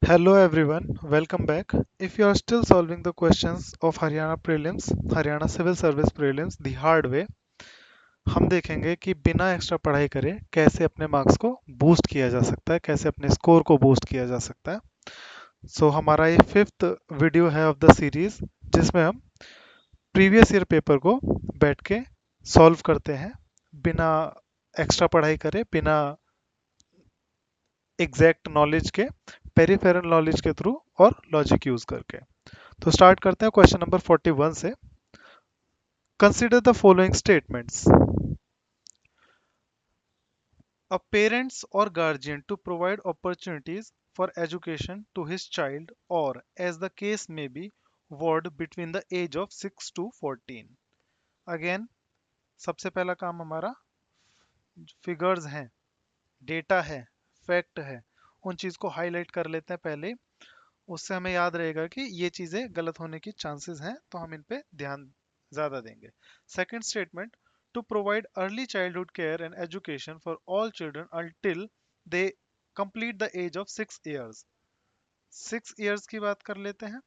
Hello everyone, welcome back. If you are still solving the questions of Haryana Civil Service Prelims the hard way, हम देखेंगे कि बिना extra पढ़ाई करे कैसे अपने मार्क्स को बूस्ट किया जा सकता है, कैसे अपने स्कोर को बूस्ट किया जा सकता है। हमारा ये फिफ्थ वीडियो है ऑफ द सीरीज, जिसमें हम प्रीवियस ईयर पेपर को बैठ के सॉल्व करते हैं बिना एक्स्ट्रा पढ़ाई करे, बिना एग्जैक्ट नॉलेज के, पेरिफेरल नॉलेज के थ्रू और लॉजिक यूज करके। तो स्टार्ट करते हैं क्वेश्चन नंबर 41 से। Consider the following statements. A parents or guardian to provide opportunities for education to his child, or as the case may be, ward between the age of 6 to 14। Again, सबसे पहला काम हमारा figures हैं, data है, fact है, उन चीज को हाईलाइट कर लेते हैं पहले। उससे हमें याद रहेगा कि ये चीजें गलत होने की चांसेस हैं, तो हम इन पे ध्यान ज्यादा देंगे। Second statement, to provide early childhood care and education for all children until they complete the age of 6 years. 6 years की बात कर लेते हैं।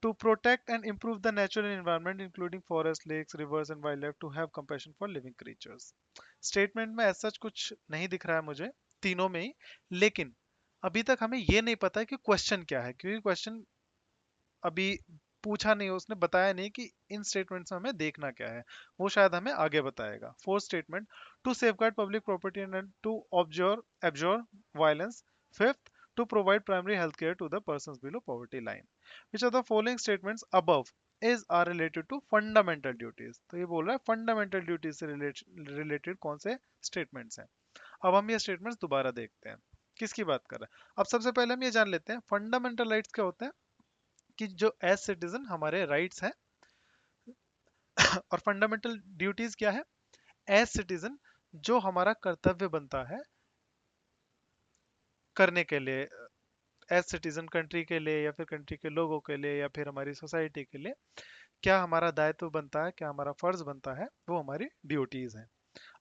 To protect and improve the natural environment including forest, lakes, rivers and wildlife, to have compassion for living creatures. Statement में ऐसा कुछ नहीं दिख रहा है मुझे तीनों में ही, लेकिन अभी तक हमें ये नहीं पता है कि क्वेश्चन क्या है, क्योंकि क्वेश्चन अभी पूछा नहीं, उसने बताया नहीं कि इन स्टेटमेंट्स में हमें देखना क्या है। वो शायद हमें आगे बताएगा। Fourth statement, to safeguard public property and to observe absorb violence. Fifth, to provide primary health care to the persons below poverty line. Which are the following statements above is are related to fundamental duties. तो ये बोल रहा है fundamental duties से related कौन से statements हैं। अब हम ये स्टेटमेंट्स दोबारा देखते हैं, किसकी बात कर रहे हैं। अब सबसे पहले हम ये जान लेते हैं फंडामेंटल राइट्स क्या होते हैं, कि जो एज सिटीजन हमारे राइट्स हैं। और फंडामेंटल ड्यूटीज क्या है, एज सिटीजन जो हमारा कर्तव्य बनता है करने के लिए, एज सिटीजन कंट्री के लिए या फिर कंट्री के लोगों के लिए या फिर हमारी सोसाइटी के लिए क्या हमारा दायित्व बनता है, क्या हमारा फर्ज बनता है, वो हमारी ड्यूटीज हैं।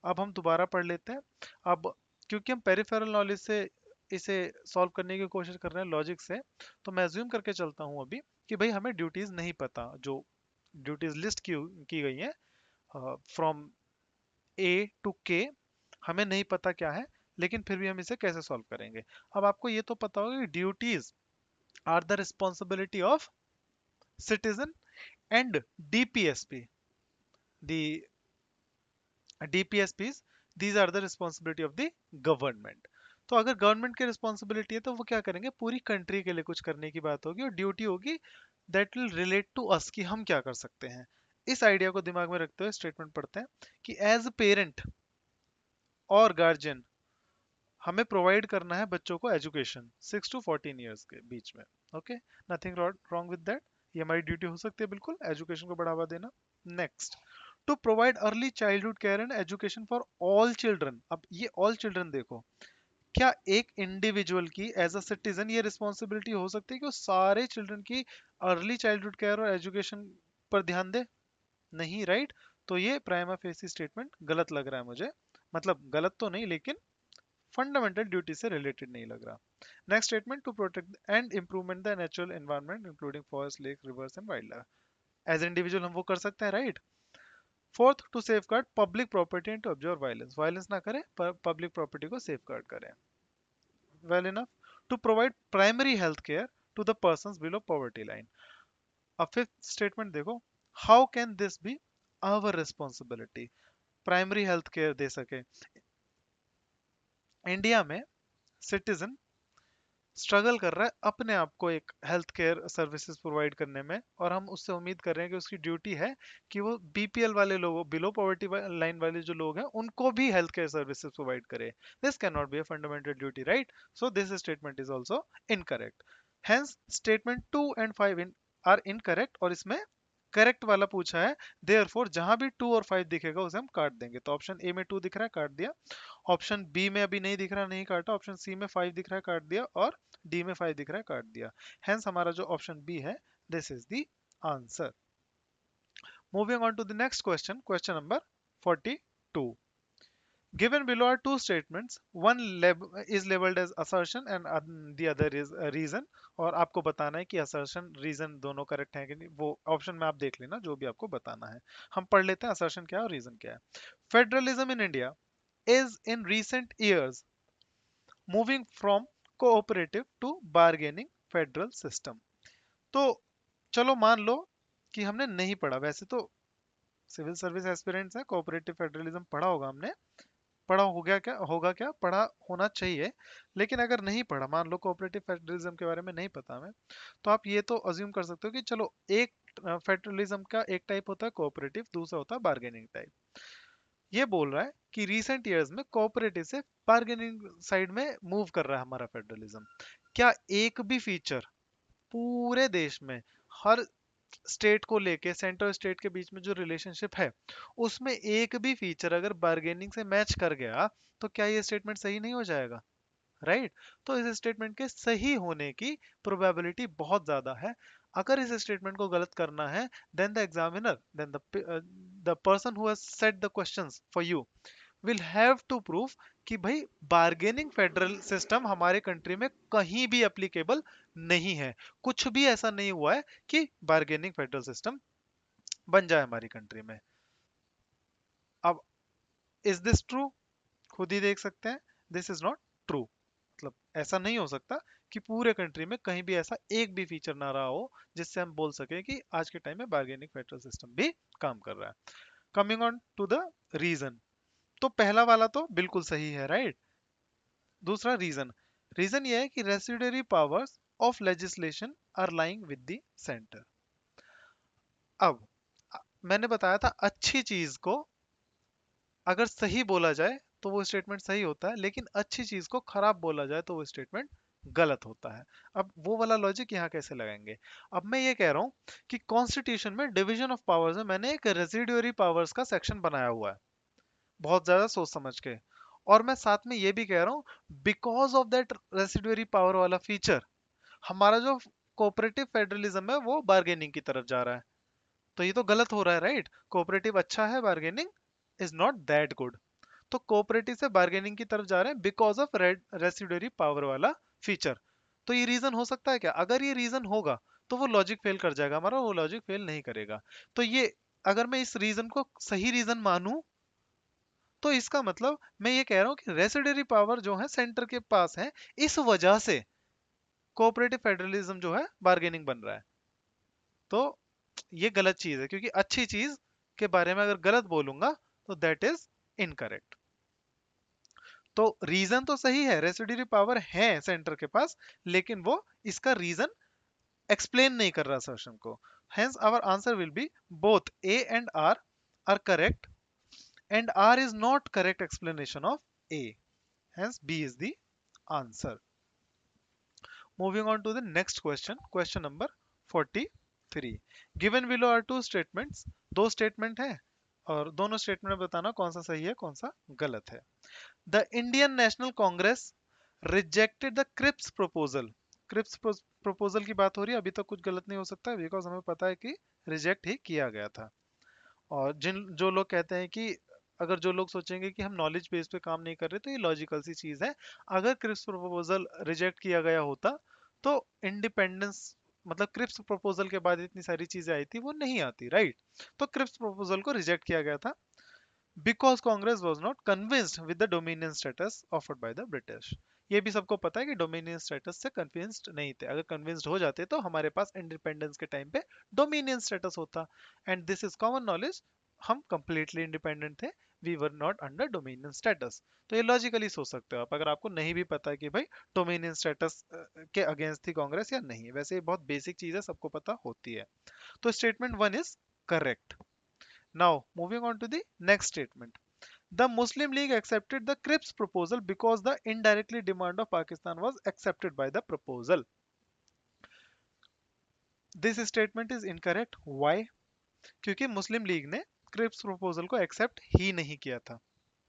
अब हम दोबारा पढ़ लेते हैं। अब क्योंकि हम पेरिफेरल नॉलेज से इसे सॉल्व करने की कोशिश कर रहे हैं लॉजिक से, तो मैं अज्यूम करके चलता हूं अभी कि भाई हमें ड्यूटीज नहीं पता, जो ड्यूटीज लिस्ट की गई हैं फ्रॉम ए टू के, हमें नहीं पता क्या है, लेकिन फिर भी हम इसे कैसे सॉल्व करेंगे। अब आपको ये तो पता होगा कि duties are the responsibility of citizen and DPSP, the DPSPs these are the responsibility of the government. तो अगर गवर्नमेंट की रिस्पॉन्सिबिलिटी है तो वो क्या करेंगे, पूरी कंट्री के लिए कुछ करने की बात होगी, और ड्यूटी होगी that will relate to us, कि हम क्या कर सकते हैं। इस आइडिया को दिमाग में रखते हुए स्टेटमेंट पढ़ते हैं कि एज पेरेंट और गार्जियन हमें प्रोवाइड करना है बच्चों को एजुकेशन 6 to 14 ईयर्स के बीच में। Okay, nothing wrong with that, ये हमारी ड्यूटी हो सकती है बिल्कुल, एजुकेशन को बढ़ावा देना। Next, to provide early childhood care and education for all children. अब ये ऑल चिल्ड्रन देखो, क्या एक इंडिविजुअल की एज अ सिटीजन ये रिस्पॉन्सिबिलिटी हो सकती है कि वो सारे चिल्ड्रन की अर्ली चाइल्डहुड केयर और एजुकेशन पर ध्यान दे? नहीं, राइट। तो ये प्राइमा फेसी स्टेटमेंट गलत लग रहा है मुझे, मतलब गलत तो नहीं, लेकिन फंडामेंटल ड्यूटी से रिलेटेड नहीं लग रहा। Next statement, to protect and improvement the natural environment including forest, lake, rivers and wildlife. As individual हम वो कर सकते हैं, right. Fourth, to safeguard public property and to observe violence, violence ना करें, पब्लिक प्रॉपर्टी को safeguard करें। Well enough, to provide primary health care to the persons below poverty line. अब फिफ्थ स्टेटमेंट देखो, how can this be our responsibility, primary health care दे सके। India में citizen struggle कर रहा है अपने आप को एक हेल्थ केयर सर्विसेज प्रोवाइड करने में, और हम उससे उम्मीद कर रहे हैं कि उसकी ड्यूटी है कि वो बीपीएल वाले लोगों, बिलो पॉवर्टी लाइन वाले जो लोग हैं, उनको भी हेल्थ केयर सर्विसेज प्रोवाइड करे। This can not be a fundamental duty, right. So this statement is also incorrect. Hence statement 2 and 5 are incorrect, और इसमें करेक्ट वाला पूछा है, देयरफॉर जहां भी 2 और 5 दिखेगा उसे हम काट देंगे। तो ऑप्शन ए में 2 दिख रहा है, काट दिया। ऑप्शन बी में अभी नहीं दिख रहा, नहीं काटा। ऑप्शन सी में 5 दिख रहा है, काट दिया। और डी में 5 दिख रहा है, काट दिया। हेंस हमारा जो ऑप्शन बी है, this is the answer. Moving on to the next question, question number 42। Given below are two statements, one is labeled as assertion and the other is a reason. और आपको बताना है कि assertion reason दोनों correct है कि नहीं, वो ऑप्शन में आप देख लेना जो भी आपको बताना है। हम पढ़ लेते हैं assertion क्या है और reason क्या है। Federalism in India is in recent years moving from cooperative to bargaining federal system। तो चलो मान लो कि हमने नहीं पढ़ा, वैसे तो सिविल सर्विस एस्पिरेंट्स है, कोऑपरेटिव फेडरलिज्म पढ़ा होगा हमने, पढ़ा हो गया क्या होगा, क्या पढ़ा होना चाहिए। लेकिन अगर नहीं पढ़ा, मान लो कोऑपरेटिव फेडरलिज्म के बारे में नहीं पता हमें, तो आप ये तो अज्यूम कर सकते हो कि चलो एक फेडरलिज्म का एक टाइप होता है कोऑपरेटिव, दूसरा होता है बार्गेनिंग टाइप। ये बोल रहा है कि रीसेंट ईयर्स में कोऑपरेटिव से बार्गेनिंग साइड में मूव कर रहा है हमारा फेडरलिज्म। क्या एक भी फीचर पूरे देश में, हर स्टेट को लेके सेंटर स्टेट के बीच में जो रिलेशनशिप है, उसमें एक भी फीचर अगर बार्गेनिंग से मैच कर गया, तो क्या ये स्टेटमेंट सही नहीं हो जाएगा? राइट। तो इस स्टेटमेंट के सही होने की प्रोबेबिलिटी बहुत ज्यादा है। अगर इस स्टेटमेंट को गलत करना है, then the examiner, then the person who has set the questions for you will have to prove कि भाई बार्गेनिंग फेडरल सिस्टम हमारे कंट्री में कहीं भी एप्लीकेबल नहीं है। कुछ भी ऐसा नहीं हुआ है कि बार्गेनिंग फेडरल सिस्टम बन जाए हमारी कंट्री में। अब इज दिस ट्रू? खुद ही देख सकते हैं, दिस इज नॉट ट्रू। मतलब ऐसा नहीं हो सकता कि पूरे कंट्री में कहीं भी ऐसा एक भी फीचर ना रहा हो जिससे हम बोल सके कि आज के टाइम में बार्गेनिंग फेडरल सिस्टम भी काम कर रहा है। Coming on to the reason, तो पहला वाला तो बिल्कुल सही है, राइट। दूसरा रीजन, रीजन ये है कि residuary powers of legislation are lying with the centre. अब मैंने बताया था अच्छी चीज को अगर सही बोला जाए तो वो स्टेटमेंट सही होता है, लेकिन अच्छी चीज को खराब बोला जाए तो वो स्टेटमेंट गलत होता है। अब वो वाला लॉजिक यहाँ कैसे लगाएंगे? अब मैं ये कह रहा हूँ कि कॉन्स्टिट्यूशन में डिवीजन ऑफ पावर्स में मैंने एक रेसिड्यूरी पावर्स का सेक्शन बनाया हुआ है, बहुत ज्यादा सोच समझ के। और मैं साथ में ये भी कह रहा हूँ, because of that residuary power वाला फीचर, हमारा जो कोऑपरेटिव फेडरलिज्म है वो बार्गेनिंग की तरफ जा रहा है। तो ये तो गलत हो रहा है, राइट। कोऑपरेटिव अच्छा है, bargaining is not that good. तो कोऑपरेटिव से बार्गेनिंग की तरफ जा रहे हैं बिकॉज ऑफ रेसिड्यूरी पावर वाला फीचर। तो ये रीजन हो सकता है क्या? अगर ये रीजन होगा तो वो लॉजिक फेल कर जाएगा हमारा, वो लॉजिक फेल नहीं करेगा। तो ये, अगर मैं इस रीजन को सही रीजन मानूं, तो इसका मतलब मैं ये कह रहा हूँ कि रेसिडरी पावर जो है सेंटर के पास है, इस वजह से कोऑपरेटिव फेडरलिज्म जो है बार्गेनिंग बन रहा है। तो ये गलत चीज है, क्योंकि अच्छी चीज के बारे में अगर गलत बोलूंगा तो दैट इज इनकरेक्ट। तो रीजन तो सही है, रेसिडरी पावर है सेंटर के पास, लेकिन वो इसका रीजन एक्सप्लेन नहीं कर रहा सेशन को। Hence our answer will be both A and R are correct, and R is not correct explanation of A. Hence B is the answer. Moving on to the next question, question number 43. Given below are two statements, दो statement है और दोनों statement में बताना कौन सा सही है कौन सा गलत है। The Indian National Congress rejected the Cripps proposal. Cripps proposal की बात हो रही है, अभी तक कुछ गलत नहीं हो सकता बिकॉज हमें पता है कि रिजेक्ट ही किया गया था। और जिन जो लोग कहते हैं कि, अगर जो लोग सोचेंगे कि हम नॉलेज बेस पे काम नहीं कर रहे, तो ये लॉजिकल सी चीज है। अगर क्रिप्स प्रपोजल रिजेक्ट किया गया होता तो इंडिपेंडेंस, मतलब क्रिप्स प्रपोजल के बाद इतनी सारी चीजें आई थी वो नहीं आती, राइट। तो क्रिप्स प्रपोजल को रिजेक्ट किया गया था because Congress was not convinced with the dominion status offered by the British. ये भी सबको पता है कि डोमिनियन स्टेटस से कन्विंस्ड नहीं थे, अगर कन्विंस्ड हो जाते तो हमारे पास इंडिपेंडेंस के टाइम पे डोमिनियन स्टेटस होता। And this is common knowledge, हम कंप्लीटली इंडिपेंडेंट थे, we were not under dominion status. तो ये लॉजिकली सोच सकते हो आप, अगर आपको नहीं भी पता है कि भाई डोमिनियन स्टेटस के अगेंस्ट थी कांग्रेस या नहीं। वैसे ये बहुत बेसिक चीज है, सबको पता होती है। तो statement one is correct. Now, moving on to the next statement. The Muslim League accepted the Cripps proposal because the indirectly demand of Pakistan was accepted by the proposal. This statement is incorrect. Why? क्योंकि मुस्लिम league ने Cripps proposal को accept ही नहीं किया था।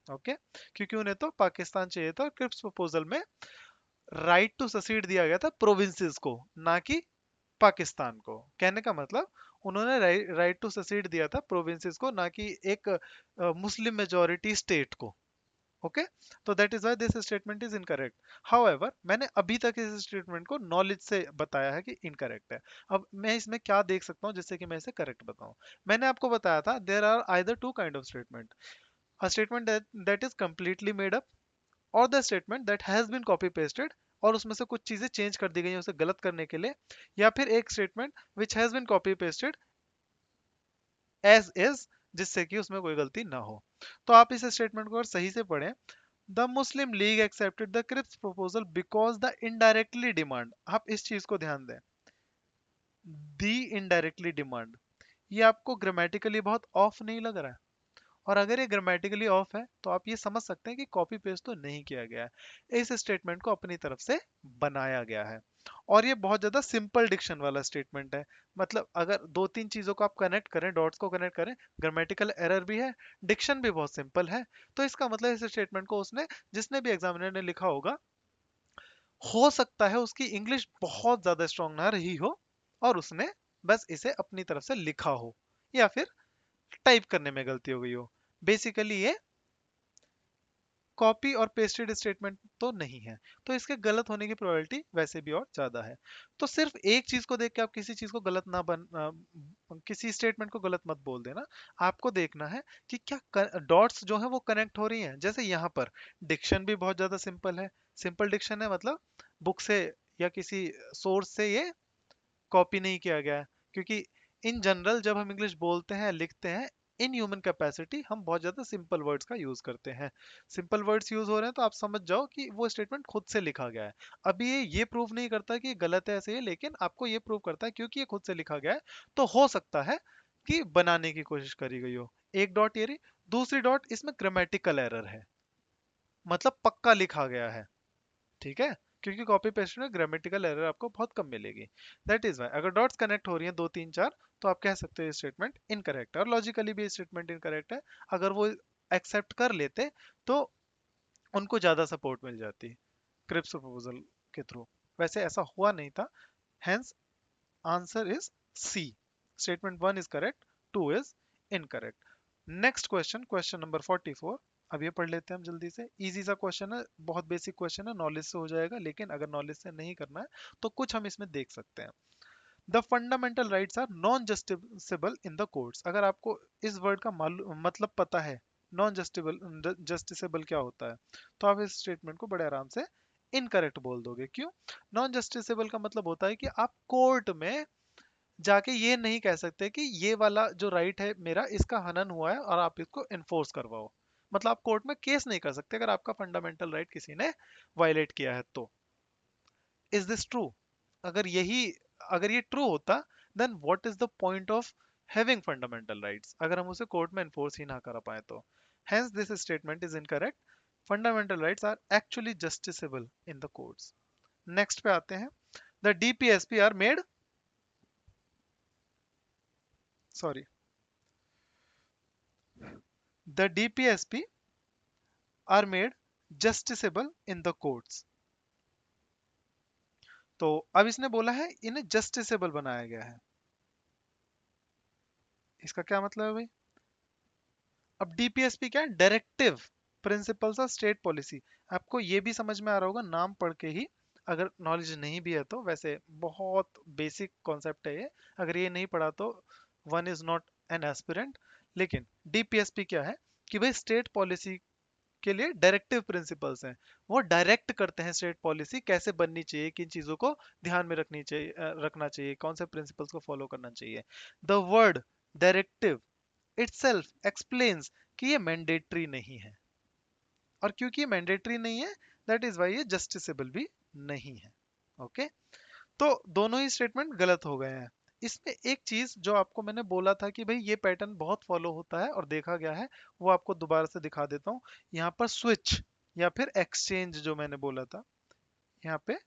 Okay क्योंकि उन्हें तो पाकिस्तान चाहिए था, क्रिप्स प्रपोजल में राइट टू ससीड दिया गया था प्रोविंसेस को, ना कि पाकिस्तान को। कहने का मतलब उन्होंने राइट टू ससीड दिया था प्रोविंसेस को, ना कि एक मुस्लिम मेजोरिटी स्टेट को। ओके, तो that is why this statement is incorrect. However मैंने अभी तक इस स्टेटमेंट को नॉलेज से बताया है कि इनकरेक्ट है। अब मैं इसमें क्या देख सकता हूँ जिससे कि मैं इसे करेक्ट बताऊं। मैंने आपको बताया था there are either two kind of statement, a statement that is completely made up, और the statement that has been copy pasted, और उसमें से कुछ चीजें चेंज कर दी गई हैं उसे गलत करने के लिए, या फिर एक statement which has been copy pasted as is, जिससे कि उसमें कोई गलती ना हो। तो आप इस स्टेटमेंट को अगर सही से पढ़ें, the Muslim League accepted the Cripps proposal because the indirectly demand, आप इस चीज को ध्यान दें, दी इनडायरेक्टली डिमांड, ये आपको ग्रामेटिकली बहुत ऑफ नहीं लग रहा है? और अगर ये ग्रामेटिकली ऑफ है तो आप ये समझ सकते हैं कि कॉपी पेस्ट तो नहीं किया गया है, इस स्टेटमेंट को अपनी तरफ से बनाया गया है। और ये बहुत ज्यादा सिंपल डिक्शन वाला स्टेटमेंट है। मतलब अगर दो तीन चीजों को आप कनेक्ट करें, डॉट्स को कनेक्ट करें, ग्रामेटिकल एरर भी है, डिक्शन भी बहुत सिंपल है, तो इसका मतलब इस स्टेटमेंट को उसने, जिसने भी एग्जामिनर ने लिखा होगा, हो सकता है उसकी इंग्लिश बहुत ज्यादा स्ट्रांग ना रही हो, और उसने बस इसे अपनी तरफ से लिखा हो, या फिर टाइप करने में गलती हो गई हो। बेसिकली ये कॉपी और पेस्टेड स्टेटमेंट तो नहीं है, तो इसके गलत होने की प्रोबेबिलिटी वैसे भी और ज्यादा है। तो सिर्फ एक चीज को देख के आप किसी चीज को गलत ना किसी स्टेटमेंट को गलत मत बोल देना। आपको देखना है कि क्या डॉट्स जो है वो कनेक्ट हो रही हैं। जैसे यहाँ पर डिक्शन भी बहुत ज्यादा सिंपल है, सिंपल डिक्शन है, मतलब बुक से या किसी सोर्स से ये कॉपी नहीं किया गया है। क्योंकि इन जनरल जब हम इंग्लिश बोलते हैं, लिखते हैं, इन ह्यूमन कैपेसिटी हम बहुत ज्यादा सिंपल वर्ड्स का यूज करते हैं। सिंपल वर्ड्स यूज हो रहे हैं तो आप समझ जाओ कि वो स्टेटमेंट खुद से लिखा गया है। अभी ये प्रूव नहीं करता कि गलत है ऐसे ही, लेकिन आपको ये प्रूव करता है क्योंकि ये खुद से लिखा गया है, तो हो सकता है कि बनाने की कोशिश करी गई हो। एक डॉट ये रही, दूसरी डॉट इसमें ग्रामेटिकल एरर है, मतलब पक्का लिखा गया है। ठीक है, क्योंकि कॉपी पेस्ट में ग्रामेटिकल एरर आपको बहुत कम मिलेगी। दैट इज वाई अगर डॉट्स कनेक्ट हो रही हैं दो तीन चार, तो आप कह सकते हो ये स्टेटमेंट इनकरेक्ट है, और लॉजिकली भी स्टेटमेंट इनकरेक्ट है। अगर वो एक्सेप्ट कर लेते तो उनको ज्यादा सपोर्ट मिल जाती क्रिप्स प्रपोजल के थ्रू। वैसे ऐसा हुआ नहीं था, hence answer is C, statement one is correct, two is incorrect. Next question, question number 44। अब ये पढ़ लेते हैं हम जल्दी से, इजी सा क्वेश्चन है, बहुत बेसिक क्वेश्चन है, नॉलेज से हो जाएगा, लेकिन अगर नॉलेज से नहीं करना है तो कुछ हम इसमें देख सकते हैं। The fundamental rights are non justiciable in the courts. अगर आपको इस वर्ड का मतलब पता है, नॉन जस्टिबल जस्टिसेबल क्या होता है, तो आप इस स्टेटमेंट को बड़े आराम से इनकरेक्ट बोल दोगे। क्यों? नॉन जस्टिसेबल का मतलब होता है कि आप कोर्ट में जाके ये नहीं कह सकते कि ये वाला जो राइट है मेरा, इसका हनन हुआ है और आप इसको इन्फोर्स करवाओ। मतलब आप कोर्ट में केस नहीं कर सकते अगर आपका फंडामेंटल राइट किसी ने वायलेट किया है तो। Is this true? अगर यही, अगर ये ट्रू होता, then what is the point of having fundamental rights, अगर हम उसे कोर्ट में इन्फोर्स ही ना कर पाए तो। Hence this statement is incorrect. Fundamental rights are actually justiciable in the courts. Next पे आते हैं, the DPSP are made, sorry, the DPSP are made justiciable in the courts. तो अब इसने बोला है इन्हें जस्टिसेबल बनाया गया है, इसका क्या मतलब है भाई? अब डीपीएसपी क्या है? Directive principles of state policy. आपको ये भी समझ में आ रहा होगा नाम पढ़ के ही, अगर नॉलेज नहीं भी है तो। वैसे बहुत बेसिक कॉन्सेप्ट है ये, अगर ये नहीं पढ़ा तो one is not an aspirant. लेकिन डीपीएसपी क्या है कि भाई स्टेट पॉलिसी के लिए डायरेक्टिव प्रिंसिपल्स हैं। वो डायरेक्ट करते हैं स्टेट पॉलिसी कैसे बननी चाहिए, किन चीजों को ध्यान में रखनी चाहिए, रखना चाहिए, कौन से प्रिंसिपल्स को फॉलो करना चाहिए। The word directive itself explains कि ये मैंडेटरी नहीं है, और क्योंकि ये मैंडेटरी नहीं है, दैट इज वाई ये जस्टिसेबल भी नहीं है। ओके, तो दोनों ही स्टेटमेंट गलत हो गए हैं। इसमें एक चीज जो आपको मैंने बोला था कि भाई ये पैटर्न बहुत फॉलो होता है और देखा गया है, वो आपको दोबारा से दिखा देता हूँ। यहाँ पर स्विच या फिर एक्सचेंज जो मैंने बोला था, यहाँ पे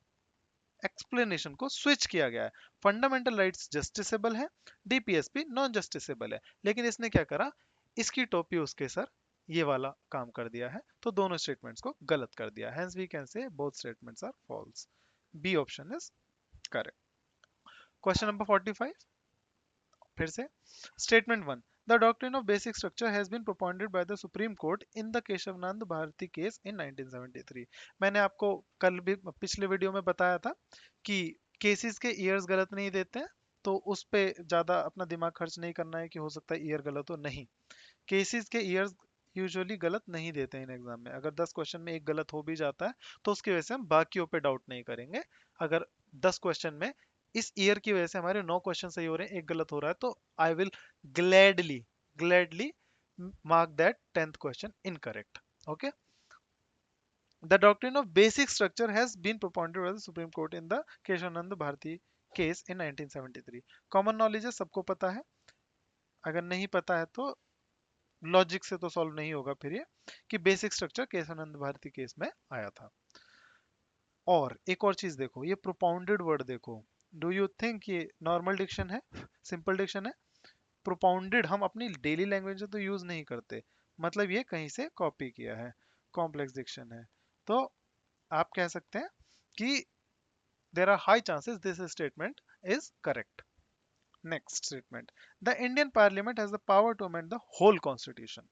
एक्सप्लेनेशन को स्विच किया गया है। फंडामेंटल राइट्स जस्टिसेबल है, डीपीएसपी नॉन जस्टिसेबल है, लेकिन इसने क्या करा, इसकी टोपी उसके सर ये वाला काम कर दिया है, तो दोनों स्टेटमेंट्स को गलत कर दिया। Hence we can say both statements are false. B option is correct. Question number 45, फिर से statement one, The doctrine of basic structure has been propounded by the Supreme Court in the Keshavananda Bharati case in 1973. मैंने आपको कल भी पिछले video में बताया था कि केसेस के ईयर्स गलत नहीं देते हैं, तो उस पे ज्यादा अपना दिमाग खर्च नहीं करना है कि हो सकता है ईयर गलत हो, नहीं। केसेस के ईयर्स यूजुअली गलत नहीं देते हैं इन एग्जाम में। अगर 10 क्वेश्चन में एक गलत हो भी जाता है तो उसकी वजह से हम बाकियों पे डाउट नहीं करेंगे। अगर 10 क्वेश्चन में इस ईयर की वजह से हमारे 9 क्वेश्चन सही हो रहे हैं, एक गलत हो रहा है, तो I will gladly gladly mark that 10th question incorrect. Okay. The doctrine of basic structure has been propounded by the Supreme Court in the Keshavanand Bharati case in 1973. Common knowledge है, सबको पता है। अगर नहीं पता है तो लॉजिक से तो सॉल्व नहीं होगा फिर ये, कि basic structure Kesavananda Bharati case में आया था। और एक और चीज देखो, ये प्रोपाउंडेड वर्ड देखो। डू यू थिंक ये नॉर्मल डिक्शन है, सिंपल डिक्शन है? प्रोपाउंडेड हम अपनी डेली लैंग्वेज में तो यूज नहीं करते, मतलब ये कहीं से कॉपी किया है, कॉम्प्लेक्स डिक्शन है। तो आप कह सकते हैं कि there are high chances this statement is correct. Next statement, the Indian parliament has the power to amend the whole constitution.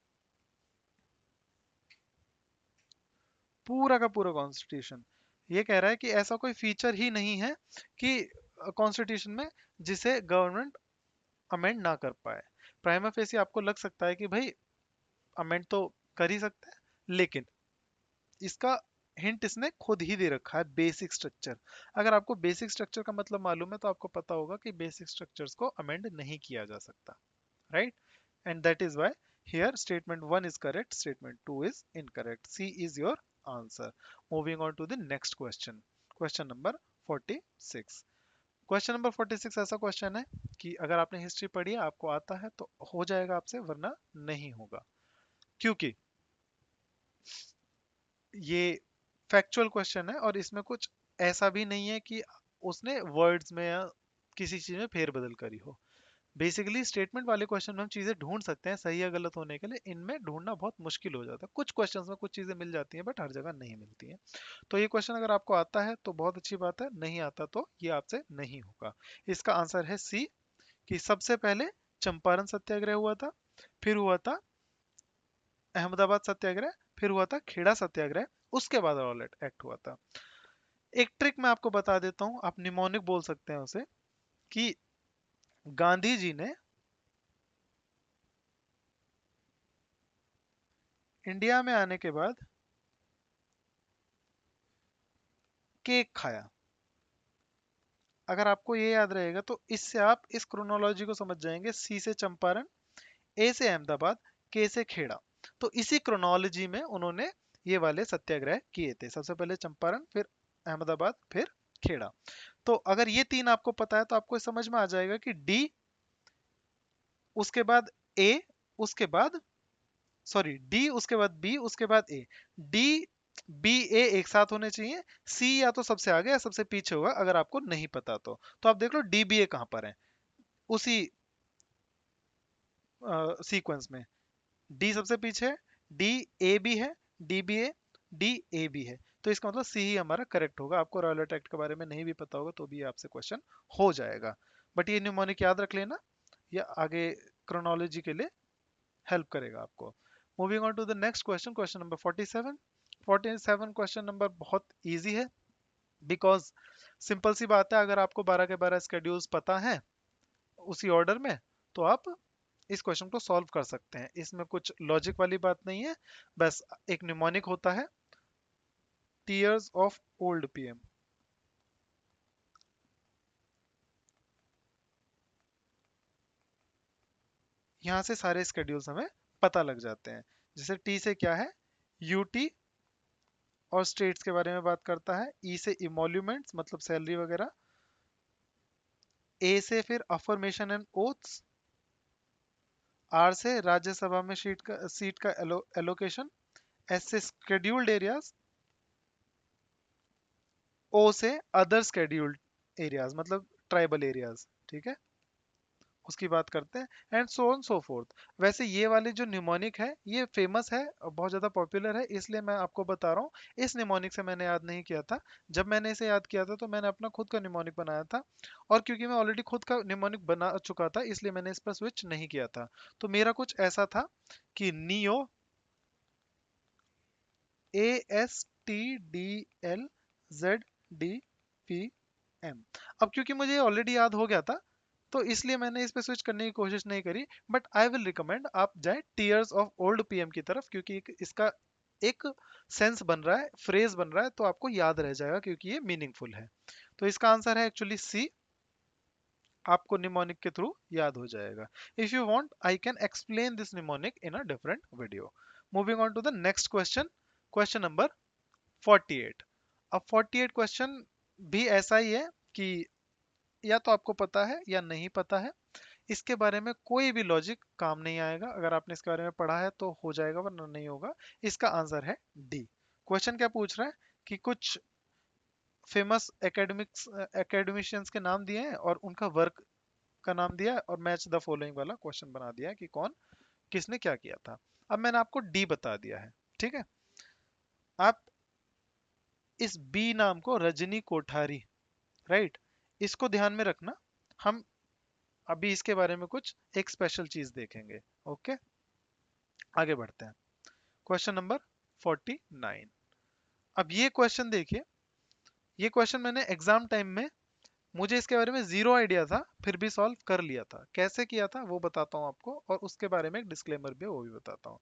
पूरा का पूरा कॉन्स्टिट्यूशन। ये कह रहा है कि ऐसा कोई फीचर ही नहीं है कि कॉन्स्टिट्यूशन में जिसे गवर्नमेंट अमेंड ना कर पाए। प्राइमा फेसी आपको लग सकता है कि भाई अमेंड तो कर ही सकते हैं, लेकिन इसका हिंट इसने खुद ही दे रखा है, बेसिक स्ट्रक्चर। अगर आपको बेसिक स्ट्रक्चर का मतलब मालूम है तो आपको पता होगा कि बेसिक स्ट्रक्चर्स को अमेंड नहीं किया जा सकता, right? And that is why here statement 1 is correct, statement 2 is incorrect. C is your answer. Moving on to the next question, question number 46। Question number 46 ऐसा क्वेश्चन है कि अगर आपने हिस्ट्री पढ़ी है, आपको आता है तो हो जाएगा आपसे, वरना नहीं होगा। क्योंकि ये फैक्चुअल क्वेश्चन है और इसमें कुछ ऐसा भी नहीं है कि उसने वर्ड्स में या किसी चीज में फेरबदल करी हो। बेसिकली स्टेटमेंट वाले क्वेश्चन में हम चीजें ढूंढ सकते हैं सही या गलत होने के लिए, इनमें ढूंढना बहुत मुश्किल हो जाता है। कुछ क्वेश्चंस में कुछ चीजें मिल जाती हैं बट हर जगह नहीं मिलती हैं। तो ये क्वेश्चन अगर आपको आता है तो बहुत अच्छी बात है, नहीं आता तो ये आपसे नहीं होगा। इसका आंसर है सी, कि सबसे पहले चंपारण सत्याग्रह हुआ था, फिर हुआ था अहमदाबाद सत्याग्रह, फिर हुआ था खेड़ा सत्याग्रह, उसके बाद रॉलेट एक्ट हुआ था। एक ट्रिक मैं आपको बता देता हूं, आप निमोनिक बोल सकते हैं उसे, कि गांधी जी ने इंडिया में आने के बाद केक खाया। अगर आपको ये याद रहेगा तो इससे आप इस क्रोनोलॉजी को समझ जाएंगे, सी से चंपारण, ए से अहमदाबाद, के से खेड़ा। तो इसी क्रोनोलॉजी में उन्होंने ये वाले सत्याग्रह किए थे, सबसे पहले चंपारण, फिर अहमदाबाद, फिर खेड़ा। तो अगर ये तीन आपको पता है तो आपको समझ में आ जाएगा कि डी, उसके बाद ए, उसके बाद, सॉरी, डी उसके बाद बी उसके बाद ए। डी बी ए एक साथ होने चाहिए। सी या तो सबसे आगे या सबसे पीछे होगा अगर आपको नहीं पता तो आप देख लो डी बी ए कहां पर है उसी सीक्वेंस में। डी सबसे पीछे है, डी ए भी है, D B A, D A भी है। तो इसका मतलब सी ही हमारा करेक्ट होगा। आपको रॉयलेट एक्ट के बारे में नहीं भी पता होगा तो भी आपसे क्वेश्चन हो जाएगा। बट ये न्यूमोनिक याद रख लेना, या आगे क्रोनोलॉजी के लिए हेल्प करेगा आपको। Moving on to the next question, question number 47। 47 question number बहुत इजी है, बिकॉज सिंपल सी बात है, अगर आपको 12 के 12 स्केड्यूल्स पता है उसी ऑर्डर में, तो आप इस क्वेश्चन को सॉल्व कर सकते हैं। इसमें कुछ लॉजिक वाली बात नहीं है, बस एक निमोनिक होता है, टीयर्स ऑफ ओल्ड पीएम। यहाँ से सारे स्केड्यूल्स हमें पता लग जाते हैं। जैसे टी से क्या है, यूटी और स्टेट्स के बारे में बात करता है। ई से इमोल्यूमेंट्स मतलब सैलरी वगैरह। ए से फिर अफर्मेशन एंड ओथ्स। आर से राज्यसभा में सीट का एलोकेशन। एस से स्केड्यूल्ड एरियाज। ओ से अदर स्केड्यूल्ड एरियाज मतलब ट्राइबल एरियाज, ठीक है। उसकी बात करते हैं, and so on so fourth. वैसे ये वाली जो निमोनिक है ये फेमस है और बहुत ज़्यादा पॉपुलर है, इसलिए मैं आपको बता रहा हूँ। इस निमोनिक से मैंने याद नहीं किया था। जब मैंने इसे याद किया था तो मैंने अपना खुद का निमोनिक बनाया था, और क्योंकि मैं ऑलरेडी खुद का निमोनिक बना चुका था इसलिए मैंने इस पर स्विच नहीं किया था। तो मेरा कुछ ऐसा था कि नियो, ASTDLZDPM। अब क्योंकि मुझे ऑलरेडी याद हो गया था तो इसलिए मैंने इस पे स्विच करने की कोशिश नहीं करी, बट आई विल रिकमेंड आप जाए टीयर्स ऑफ ओल्ड पीएम की तरफ, क्योंकि इसका एक सेंस बन रहा है, फ्रेज बन रहा है, तो आपको याद रह जाएगा क्योंकि ये मीनिंगफुल है। तो इसका आंसर है एक्चुअली सी, आपको निमोनिक के थ्रू याद हो जाएगा। If you want I can explain this mnemonic in a different video. Moving on to the next question, question number 48। अब 48 क्वेश्चन भी ऐसा ही है कि या तो आपको पता है या नहीं पता है, इसके बारे में कोई भी लॉजिक काम नहीं आएगा। अगर आपने इसके बारे में पढ़ा है तो हो जाएगा वरना नहीं होगा। इसका आंसर है डी। क्वेश्चन क्या पूछ रहा है कि कुछ फेमस एकेडमिक्स एकेडमिशियंस के नाम दिए हैं और उनका वर्क का नाम दिया है, और मैच द फॉलोइंग वाला क्वेश्चन बना दिया है कि कौन किसने क्या किया था। अब मैंने आपको डी बता दिया है, ठीक है। आप इस बी नाम को रजनी कोठारी, राइट, इसको ध्यान में रखना। हम अभी इसके बारे में कुछ एक स्पेशल चीज देखेंगे। ओके, आगे बढ़ते हैं। Question number 49। अब ये क्वेश्चन देखिए, ये क्वेश्चन मैंने एग्जाम टाइम में, मुझे इसके बारे में जीरो आइडिया था, फिर भी सॉल्व कर लिया था। कैसे किया था वो बताता हूँ आपको, और उसके बारे में एक डिस्क्लेमर भी है वो भी बताता हूँ।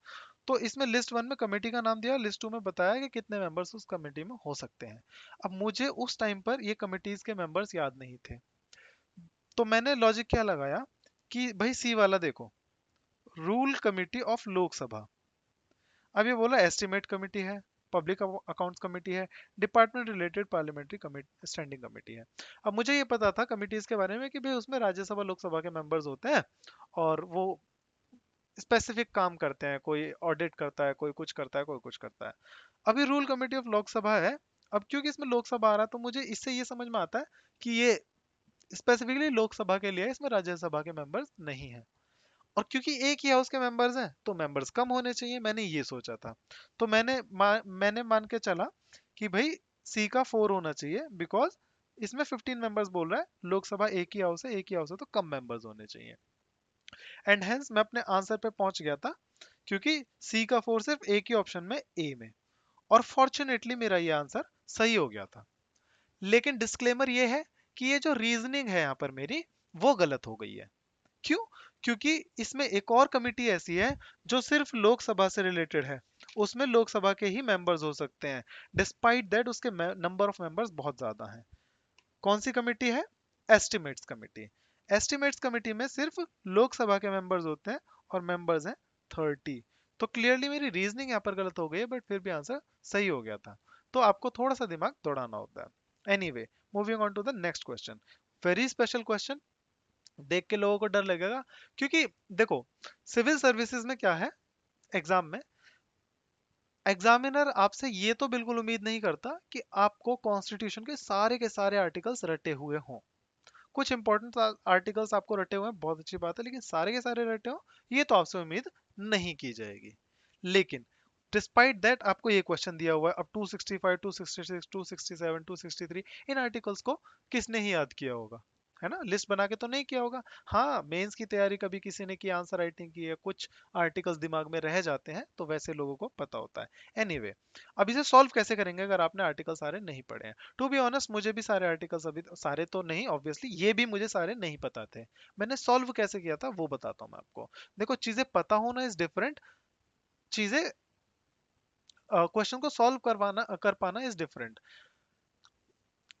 तो इसमें लिस्ट वन में कमेटी का नाम दिया, लिस्ट टू में बताया कि कितने मेंबर्स उस कमेटी में हो सकते हैं। अब मुझे उस टाइम पर ये कमेटीज के मेंबर्स याद नहीं थे, तो मैंने लॉजिक क्या लगाया कि भाई सी वाला देखो, रूल कमेटी ऑफ लोकसभा। अब ये बोला एस्टिमेट कमेटी है, पब्लिक अकाउंट्स कमेटी है, department related parliamentary committee, standing committee है। अब मुझे ये पता था कमिटीज के बारे में कि भाई उसमें राज्यसभा लोकसभा के मेंबर्स होते हैं, और वो स्पेसिफिक काम करते हैं, कोई ऑडिट करता है, कोई कुछ करता है, कोई कुछ करता है। अभी रूल कमेटी ऑफ लोकसभा है। अब क्योंकि इसमें लोकसभा आ रहा है तो मुझे इससे ये समझ में आता है कि ये स्पेसिफिकली लोकसभा के लिए है, इसमें राज्यसभा के मेंबर्स नहीं है। और क्योंकि एक ही हाउस के मेंबर्स हैं तो मेंबर्स कम होने चाहिए, मैंने ये सोचा था। तो मैंने मान के चला कि भाई सी का 4 होना चाहिए, बिकॉज इसमें 15 मेंबर्स बोल रहा है, लोकसभा एक ही हाउस है, एक ही हाउस है तो कम मेंबर्स होने चाहिए। एंड हेंस मैं अपने आंसर पे पहुंच गया था, क्योंकि सी का 4 सिर्फ एक ही ऑप्शन में, ए में। और फॉर्चुनेटली मेरा ये आंसर सही हो गया था। लेकिन डिस्क्लेमर ये है कि ये जो रीजनिंग है यहाँ पर मेरी, वो गलत हो गई है। क्यों? क्योंकि इसमें एक और कमिटी ऐसी है जो सिर्फ लोकसभा से रिलेटेड है, उसमें लोकसभा के ही मेंबर्स हो सकते हैं, डिस्पाइट दैट उसके नंबर ऑफ मेंबर्स बहुत ज्यादा हैं। कौन सी कमिटी है? Estimates committee. एस्टिमेट्स कमिटी में सिर्फ लोकसभा के मेंबर्स होते हैं, और मेंबर्स हैं 30। तो क्लियरली मेरी रीजनिंग यहाँ पर गलत हो गई है, बट फिर भी आंसर सही हो गया था। तो आपको थोड़ा सा दिमाग दौड़ाना होता है। Anyway, moving on to the next question, very special question. देख के लोगों को डर लगेगा, क्योंकि देखो सिविल सर्विसेज में क्या है, एग्जाम में एग्जामिनर आपसे ये तो बिल्कुल उम्मीद नहीं करता कि आपको कॉन्स्टिट्यूशन के सारे आर्टिकल्स रटे हुए हों। कुछ इंपॉर्टेंट आर्टिकल्स आपको रटे हुए हैं, बहुत अच्छी बात है, लेकिन सारे के सारे रटे हो ये तो आपसे उम्मीद नहीं की जाएगी। लेकिन डिस्पाइट दैट आपको ये क्वेश्चन दिया हुआ है, अब 265, 266, 267, 263, इन आर्टिकल्स को किसने ही याद किया होगा? है ना, लिस्ट बना के तो नहीं किया होगा। हाँ, मेंस की तैयारी कभी किसी ने की, आंसर राइटिंग की है, कुछ आर्टिकल्स दिमाग में रह जाते हैं, तो वैसे लोगों को पता होता है। एनीवे, अब इसे सॉल्व कैसे करेंगे अगर आपने आर्टिकल सारे नहीं पढ़े हैं? टू बी ऑनेस्ट मुझे भी सारे आर्टिकल्स, अभी सारे तो नहीं ऑब्वियसली, ये भी मुझे सारे नहीं पता थे। मैंने सॉल्व कैसे किया था वो बताता हूँ मैं आपको। देखो, चीजें पता होना इज डिफरेंट, चीजें क्वेश्चन को सॉल्व करवाना कर पाना इज डिफरेंट।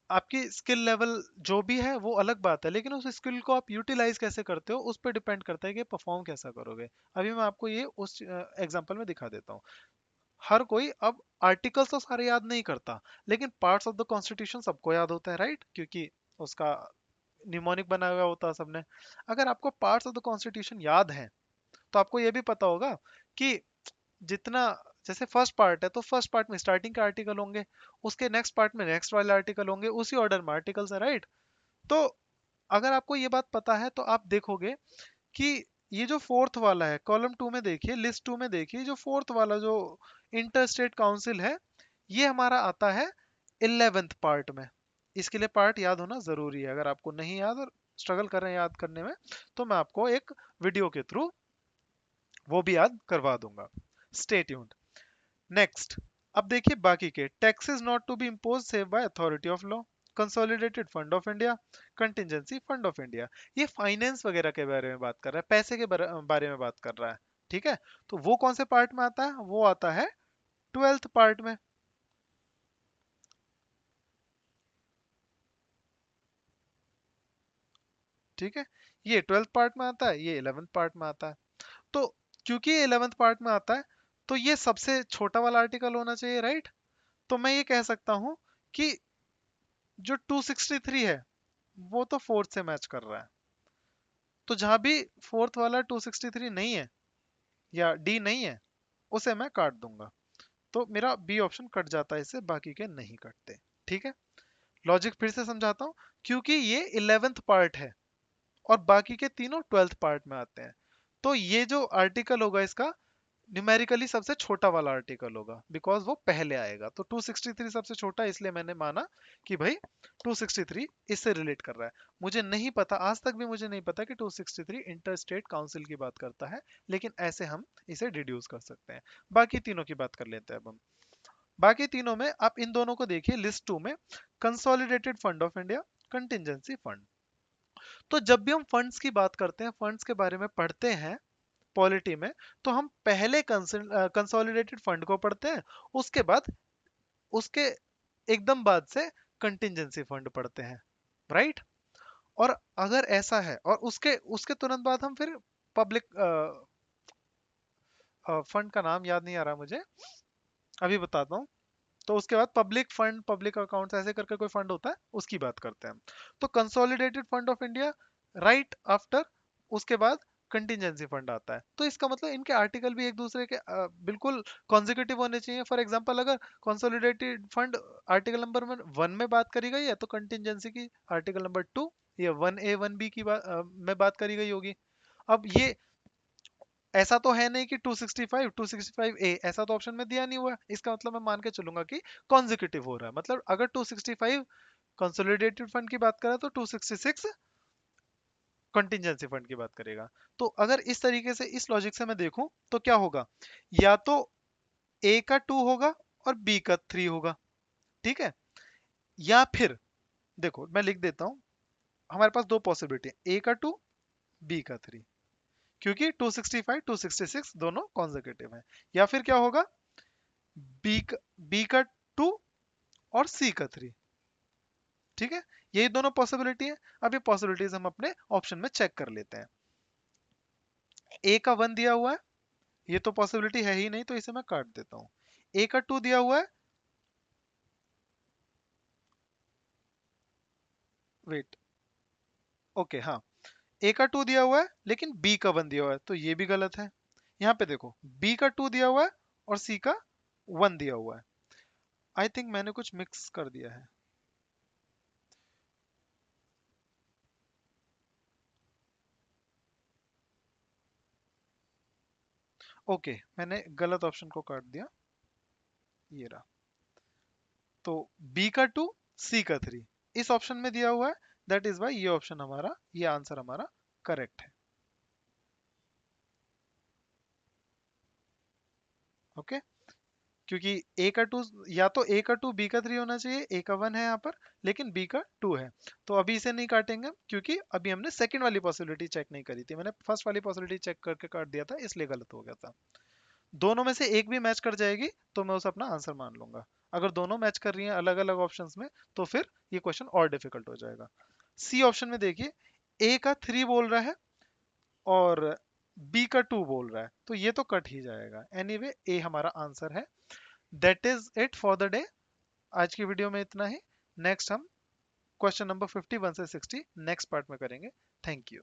आपकी स्किल लेवल जो भी है वो अलग बात है, लेकिन उस स्किल को आप यूटिलाइज कैसे करते हो उस पर डिपेंड करता है कि परफॉर्म कैसा करोगे। अभी मैं आपको ये उस एग्जांपल में दिखा देता हूँ। हर कोई अब आर्टिकल्स तो सारे याद नहीं करता, लेकिन पार्ट्स ऑफ द कॉन्स्टिट्यूशन सबको याद होता है, राइट, क्योंकि उसका निमोनिक बनाया हुआ होता है सबने। अगर आपको पार्ट्स ऑफ द कॉन्स्टिट्यूशन याद है तो आपको ये भी पता होगा कि जितना, जैसे फर्स्ट पार्ट है तो फर्स्ट पार्ट में स्टार्टिंग के आर्टिकल होंगे, उसके नेक्स्ट पार्ट में नेक्स्ट वाले आर्टिकल होंगे, उसी ऑर्डर में आर्टिकल्स है, राइट। तो अगर आपको ये बात पता है तो आप देखोगे कि ये जो फोर्थ वाला है कॉलम टू में देखिए, लिस्ट टू में देखिए, जो फोर्थ वाला जो इंटर स्टेट काउंसिल है, ये हमारा आता है 11th पार्ट में। इसके लिए पार्ट याद होना जरूरी है। अगर आपको नहीं याद और स्ट्रगल कर रहे हैं याद करने में, तो मैं आपको एक वीडियो के थ्रू वो भी याद करवा दूंगा। Stay tuned. नेक्स्ट, अब देखिए बाकी के taxes not to be impose save by authority of law, consolidated fund of India, contingency fund of India. ये फाइनेंस वगैरह के बारे में बात कर रहा है, पैसे के बारे में बात कर रहा है। ठीक है, तो वो कौन से पार्ट में आता है? वो आता है 12th पार्ट में। ठीक है, ये 12th पार्ट में आता है, ये 11th पार्ट में आता है। तो क्योंकि ये 11th पार्ट में आता है, तो ये सबसे छोटा वाला आर्टिकल होना चाहिए, राइट? तो मैं ये कह सकता हूं कि जो 263 है वो तो फोर्थ से मैच कर रहा है। तो जहां भी फोर्थ वाला 263 नहीं है या डी नहीं है, उसे मैं काट दूंगा। तो मेरा बी ऑप्शन कट जाता है, इससे बाकी के नहीं कटते। ठीक है, लॉजिक फिर से समझाता हूं। क्योंकि ये 11th पार्ट है और बाकी के तीनों 12th पार्ट में आते हैं, तो ये जो आर्टिकल होगा इसका न्यूमेरिकली सबसे छोटा वाला आर्टिकल होगा, बिकॉज वो पहले आएगा। तो 263 सबसे छोटा, इसलिए मैंने माना कि भाई 263 इससे रिलेट कर रहा है। मुझे नहीं पता, आज तक भी मुझे नहीं पता कि 263 इंटर स्टेट काउंसिल की बात करता है, लेकिन ऐसे हम इसे डिड्यूस कर सकते हैं। बाकी तीनों की बात कर लेते हैं अब हम। बाकी तीनों में आप इन दोनों को देखिए, लिस्ट टू में consolidated fund of India, contingency fund. तो जब भी हम फंड्स की बात करते हैं, फंड्स के बारे में पढ़ते हैं पॉलिटी में, तो हम पहले कंसोलिडेटेड फंड को पढ़ते हैं, उसके बाद उसके एकदम बाद से कंटिजेंसी फंड पढ़ते हैं, राइट? और अगर ऐसा है, और उसके उसके तुरंत बाद हम फिर पब्लिक फंड का नाम याद नहीं आ रहा मुझे, अभी बताता हूँ। तो उसके बाद पब्लिक फंड, पब्लिक अकाउंट्स ऐसे करके कोई फंड होता है, उसकी बात करते हैं हम। तो consolidated fund of India right after, उसके बाद कंटिजेंसी फंड आता है। तो इसका मतलब इनके आर्टिकल भी एक दूसरे के बिल्कुल कॉन्जिक्यूटिव होने चाहिए। फॉर एग्जांपल, अगर कंसोलिडेटेड फंड आर्टिकल नंबर 1 में बात करी गई है, तो कंटिजेंसी की आर्टिकल नंबर 2 या 1A 1B की में बात करी गई होगी। अब ये ऐसा तो है नहीं कि 265 265A ऐसा तो ऑप्शन में दिया नहीं हुआ है। इसका मतलब मैं मान के चलूंगा कि कॉन्जिक्यूटिव हो रहा है। मतलब अगर 265 कंसोलिडेटेड फंड की बात करें, तो 266 कंटिजेंसी फंड की बात करेगा। तो अगर इस तरीके से, इस लॉजिक से मैं देखूं, तो क्या होगा? या तो ए का 2 होगा और बी का 3 होगा। ठीक है, या फिर देखो मैं लिख देता हूं, हमारे पास दो पॉसिबिलिटी है, ए का 2, बी का 3। क्योंकि 265 266 दोनों कॉन्जिक्यूटिव हैं। या फिर क्या होगा? बी का 2 और सी का 3। ठीक है, यही दोनों पॉसिबिलिटी है। अब ये पॉसिबिलिटीज हम अपने ऑप्शन में चेक कर लेते हैं। ए का 1 दिया हुआ है, ये तो पॉसिबिलिटी है ही नहीं, तो इसे मैं काट देता हूं। ए का 2 दिया हुआ है, वेट, ओके हाँ, ए का 2 दिया हुआ है लेकिन बी का 1 दिया हुआ है, तो ये भी गलत है। यहाँ पे देखो, बी का 2 दिया हुआ है और सी का 1 दिया हुआ है। आई थिंक मैंने कुछ मिक्स कर दिया है। ओके, मैंने गलत ऑप्शन को काट दिया, ये रहा। तो बी का 2, सी का 3 इस ऑप्शन में दिया हुआ है, दैट इज वाई ये ऑप्शन हमारा, ये आंसर हमारा करेक्ट है। ओके, क्योंकि ए का 2, या तो ए का 2 बी का 3 होना चाहिए, ए का 1 है यहाँ पर, लेकिन बी का 2 है। तो अभी इसे नहीं काटेंगे, क्योंकि अभी हमने सेकंड वाली पॉसिबिलिटी चेक नहीं करी थी, मैंने फर्स्ट वाली पॉसिबिलिटी चेक करके काट दिया था, इसलिए गलत हो गया था। दोनों में से एक भी मैच कर जाएगी तो मैं उसे अपना आंसर मान लूंगा। अगर दोनों मैच कर रही हैं अलग अलग ऑप्शंस में, तो फिर ये क्वेश्चन और डिफिकल्ट हो जाएगा। सी ऑप्शन में देखिए, ए का 3 बोल रहा है और बी का 2 बोल रहा है, तो ये तो कट ही जाएगा। एनीवे ए हमारा आंसर है। That is it for the day. आज की वीडियो में इतना ही। नेक्स्ट हम क्वेश्चन नंबर 51 से 60 नेक्स्ट पार्ट में करेंगे। Thank you.